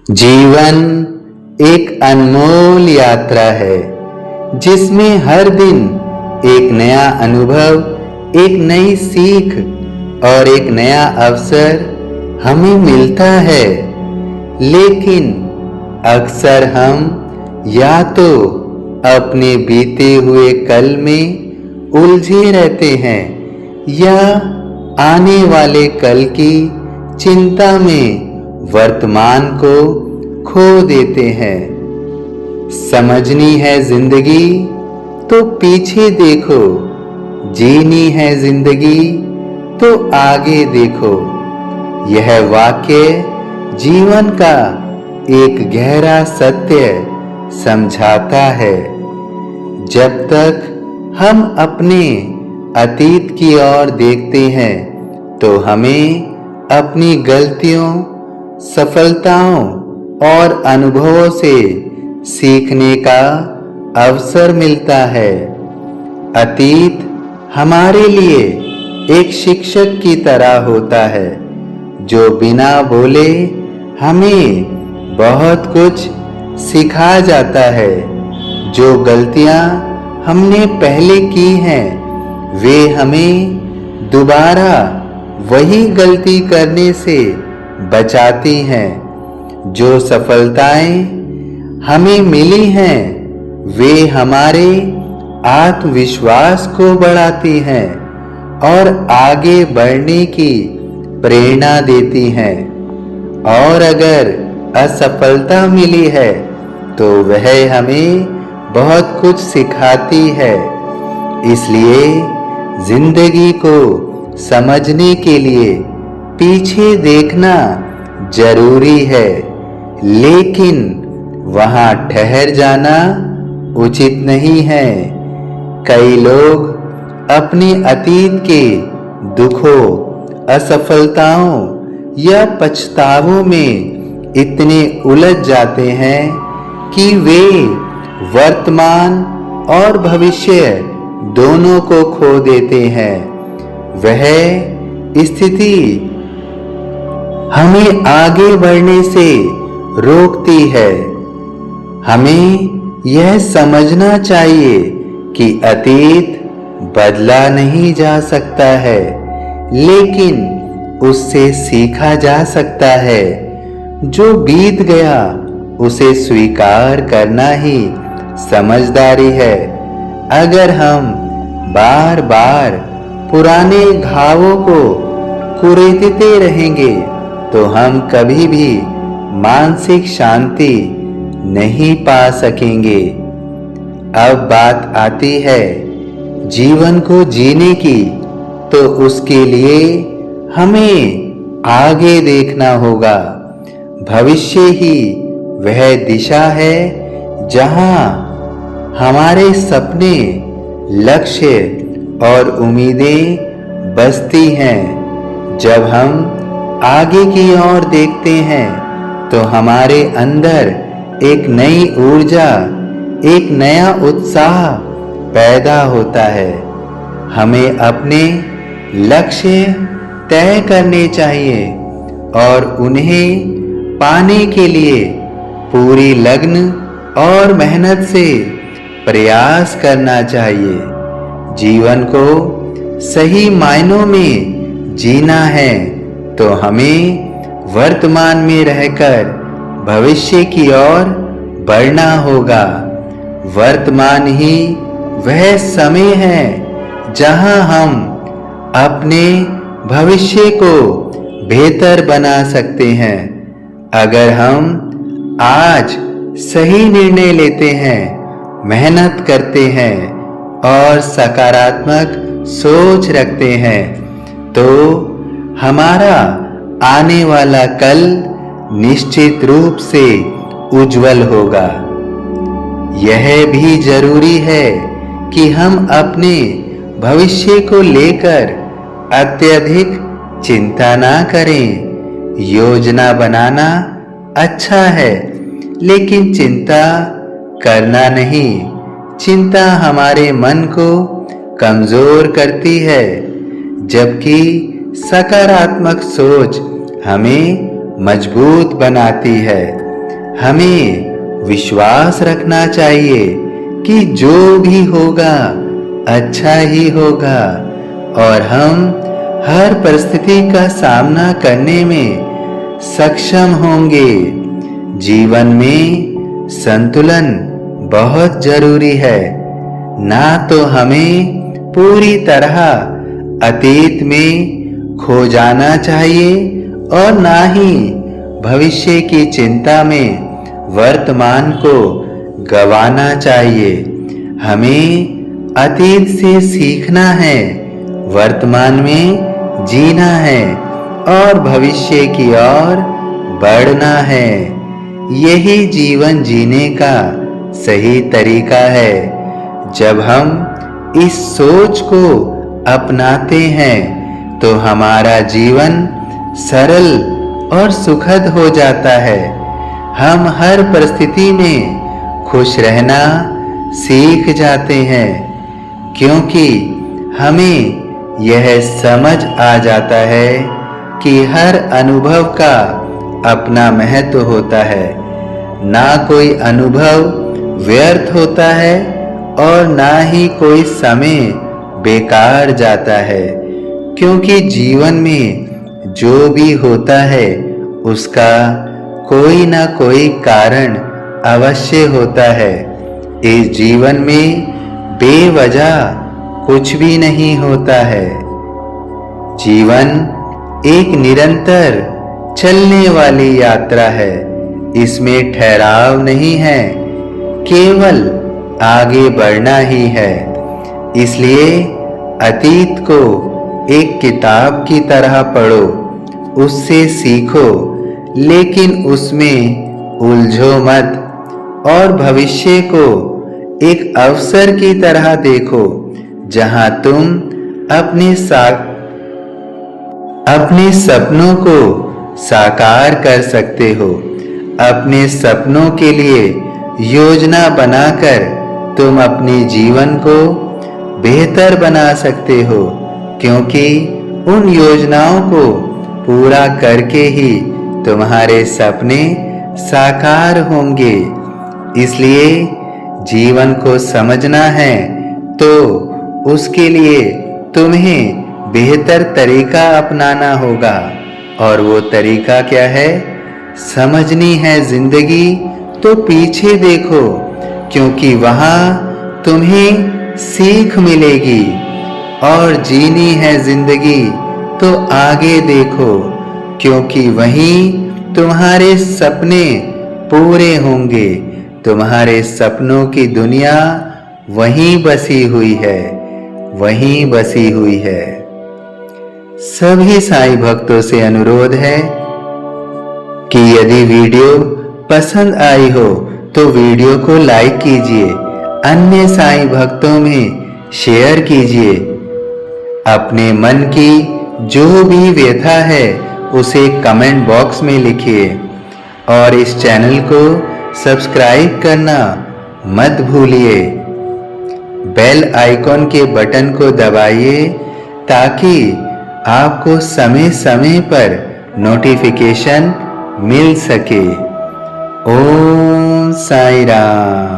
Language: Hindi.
जीवन एक अनमोल यात्रा है जिसमें हर दिन एक नया अनुभव, एक नई सीख और एक नया अवसर हमें मिलता है। लेकिन अक्सर हम या तो अपने बीते हुए कल में उलझे रहते हैं या आने वाले कल की चिंता में वर्तमान को खो देते हैं। समझनी है जिंदगी तो पीछे देखो, जीनी है जिंदगी तो आगे देखो। यह वाक्य जीवन का एक गहरा सत्य समझाता है। जब तक हम अपने अतीत की ओर देखते हैं तो हमें अपनी गलतियों, सफलताओं और अनुभवों से सीखने का अवसर मिलता है। अतीत हमारे लिए एक शिक्षक की तरह होता है जो बिना बोले हमें बहुत कुछ सिखा जाता है। जो गलतियां हमने पहले की हैं वे हमें दोबारा वही गलती करने से बचाती हैं। जो सफलताएं हमें मिली हैं वे हमारे आत्मविश्वास को बढ़ाती हैं और आगे बढ़ने की प्रेरणा देती हैं। और अगर असफलता मिली है तो वह हमें बहुत कुछ सिखाती है। इसलिए जिंदगी को समझने के लिए पीछे देखना जरूरी है, लेकिन वहां ठहर जाना उचित नहीं है। कई लोग अपने अतीत के दुखों, असफलताओं या पछतावों में इतने उलझ जाते हैं कि वे वर्तमान और भविष्य दोनों को खो देते हैं। वह स्थिति हमें आगे बढ़ने से रोकती है। हमें यह समझना चाहिए कि अतीत बदला नहीं जा सकता है, लेकिन उससे सीखा जा सकता है। जो बीत गया उसे स्वीकार करना ही समझदारी है। अगर हम बार बार पुराने घावों को कुरेदते रहेंगे तो हम कभी भी मानसिक शांति नहीं पा सकेंगे। अब बात आती है जीवन को जीने की, तो उसके लिए हमें आगे देखना होगा। भविष्य ही वह दिशा है जहां हमारे सपने, लक्ष्य और उम्मीदें बसती हैं। जब हम आगे की ओर देखते हैं तो हमारे अंदर एक नई ऊर्जा, एक नया उत्साह पैदा होता है। हमें अपने लक्ष्य तय करने चाहिए और उन्हें पाने के लिए पूरी लगन और मेहनत से प्रयास करना चाहिए। जीवन को सही मायनों में जीना है तो हमें वर्तमान में रहकर भविष्य की ओर बढ़ना होगा। वर्तमान ही वह समय है जहां हम अपने भविष्य को बेहतर बना सकते हैं। अगर हम आज सही निर्णय लेते हैं, मेहनत करते हैं और सकारात्मक सोच रखते हैं तो हमारा आने वाला कल निश्चित रूप से उज्जवल होगा। यह भी जरूरी है कि हम अपने भविष्य को लेकर अत्यधिक चिंता ना करें। योजना बनाना अच्छा है, लेकिन चिंता करना नहीं। चिंता हमारे मन को कमजोर करती है, जबकि सकारात्मक सोच हमें मजबूत बनाती है। हमें विश्वास रखना चाहिए कि जो भी होगा अच्छा ही होगा और हम हर परिस्थिति का सामना करने में सक्षम होंगे। जीवन में संतुलन बहुत जरूरी है। ना तो हमें पूरी तरह अतीत में खो जाना चाहिए और ना ही भविष्य की चिंता में वर्तमान को गंवाना चाहिए। हमें अतीत से सीखना है, वर्तमान में जीना है और भविष्य की ओर बढ़ना है। यही जीवन जीने का सही तरीका है। जब हम इस सोच को अपनाते हैं तो हमारा जीवन सरल और सुखद हो जाता है। हम हर परिस्थिति में खुश रहना सीख जाते हैं, क्योंकि हमें यह समझ आ जाता है कि हर अनुभव का अपना महत्व होता है। ना कोई अनुभव व्यर्थ होता है और ना ही कोई समय बेकार जाता है, क्योंकि जीवन में जो भी होता है उसका कोई ना कोई कारण अवश्य होता है। इस जीवन में बेवजह कुछ भी नहीं होता है। जीवन एक निरंतर चलने वाली यात्रा है। इसमें ठहराव नहीं है, केवल आगे बढ़ना ही है। इसलिए अतीत को एक किताब की तरह पढ़ो, उससे सीखो, लेकिन उसमें उलझो मत और भविष्य को एक अवसर की तरह देखो, जहां तुम अपने सपनों को साकार कर सकते हो। अपने सपनों के लिए योजना बनाकर तुम अपने जीवन को बेहतर बना सकते हो, क्योंकि उन योजनाओं को पूरा करके ही तुम्हारे सपने साकार होंगे। इसलिए जीवन को समझना है तो उसके लिए तुम्हें बेहतर तरीका अपनाना होगा। और वो तरीका क्या है? समझनी है जिंदगी तो पीछे देखो, क्योंकि वहाँ तुम्हें सीख मिलेगी। और जीनी है जिंदगी तो आगे देखो, क्योंकि वहीं तुम्हारे सपने पूरे होंगे। तुम्हारे सपनों की दुनिया वहीं बसी हुई है, वहीं बसी हुई है। सभी साईं भक्तों से अनुरोध है कि यदि वीडियो पसंद आई हो तो वीडियो को लाइक कीजिए, अन्य साईं भक्तों में शेयर कीजिए। अपने मन की जो भी व्यथा है उसे कमेंट बॉक्स में लिखिए और इस चैनल को सब्सक्राइब करना मत भूलिए। बेल आइकॉन के बटन को दबाइए ताकि आपको समय समय पर नोटिफिकेशन मिल सके। ओम साईं राम।